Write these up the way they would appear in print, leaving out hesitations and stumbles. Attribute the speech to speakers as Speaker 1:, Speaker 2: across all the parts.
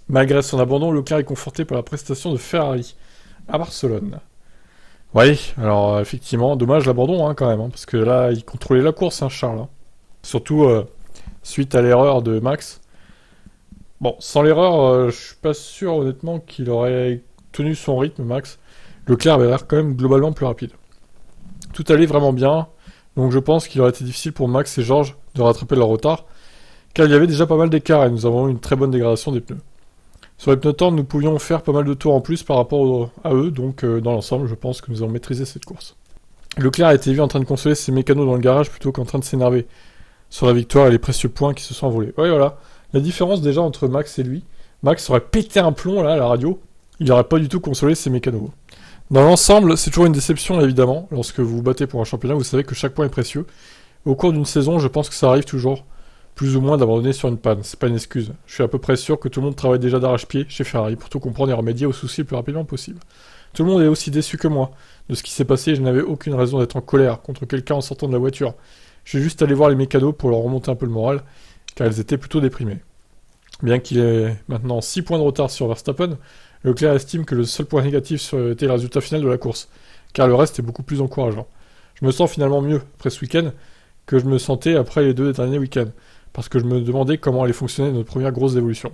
Speaker 1: Malgré son abandon, Leclerc est conforté par la prestation de Ferrari à Barcelone. Oui, alors effectivement, dommage l'abandon quand même, parce que là, il contrôlait la course, Charles. Surtout suite à l'erreur de Max. Bon, sans l'erreur, je suis pas sûr honnêtement qu'il aurait tenu son rythme, Max. Leclerc avait l'air quand même globalement plus rapide. Tout allait vraiment bien, donc je pense qu'il aurait été difficile pour Max et George de rattraper leur retard, car il y avait déjà pas mal d'écart et nous avons eu une très bonne dégradation des pneus. Sur les pneus tendres, nous pouvions faire pas mal de tours en plus par rapport à eux, donc dans l'ensemble, je pense que nous avons maîtrisé cette course. Leclerc a été vu en train de consoler ses mécanos dans le garage plutôt qu'en train de s'énerver sur la victoire et les précieux points qui se sont envolés. Ouais, voilà. La différence déjà entre Max et lui. Max aurait pété un plomb là à la radio, il n'aurait pas du tout consolé ses mécanos. Dans l'ensemble, c'est toujours une déception évidemment. Lorsque vous vous battez pour un championnat, vous savez que chaque point est précieux. Au cours d'une saison, je pense que ça arrive toujours, plus ou moins, d'abandonner sur une panne. C'est pas une excuse. Je suis à peu près sûr que tout le monde travaille déjà d'arrache-pied chez Ferrari pour tout comprendre et remédier aux soucis le plus rapidement possible. Tout le monde est aussi déçu que moi de ce qui s'est passé et je n'avais aucune raison d'être en colère contre quelqu'un en sortant de la voiture. Je suis juste allé voir les mécanos pour leur remonter un peu le moral, car ils étaient plutôt déprimés. Bien qu'il ait maintenant 6 points de retard sur Verstappen, Leclerc estime que le seul point négatif était le résultat final de la course, car le reste est beaucoup plus encourageant. Je me sens finalement mieux après ce week-end que je me sentais après les 2 derniers week-ends, parce que je me demandais comment allait fonctionner notre première grosse évolution.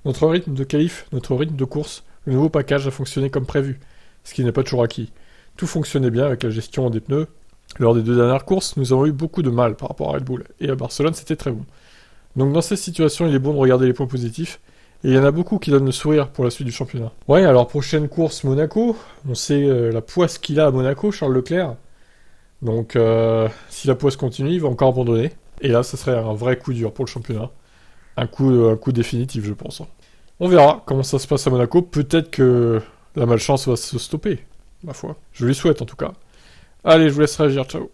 Speaker 1: Notre rythme de qualif, notre rythme de course, le nouveau package a fonctionné comme prévu, ce qui n'est pas toujours acquis. Tout fonctionnait bien avec la gestion des pneus. Lors des 2 dernières courses, nous avons eu beaucoup de mal par rapport à Red Bull, et à Barcelone c'était très bon. Donc dans ces situations, il est bon de regarder les points positifs, et il y en a beaucoup qui donnent le sourire pour la suite du championnat. Ouais, alors prochaine course Monaco, on sait la poisse qu'il a à Monaco, Charles Leclerc. Donc si la poisse continue, il va encore abandonner. Et là, ça serait un vrai coup dur pour le championnat. Un coup définitif, je pense. On verra comment ça se passe à Monaco. Peut-être que la malchance va se stopper, ma foi. Je lui souhaite en tout cas. Allez, je vous laisse réagir, ciao.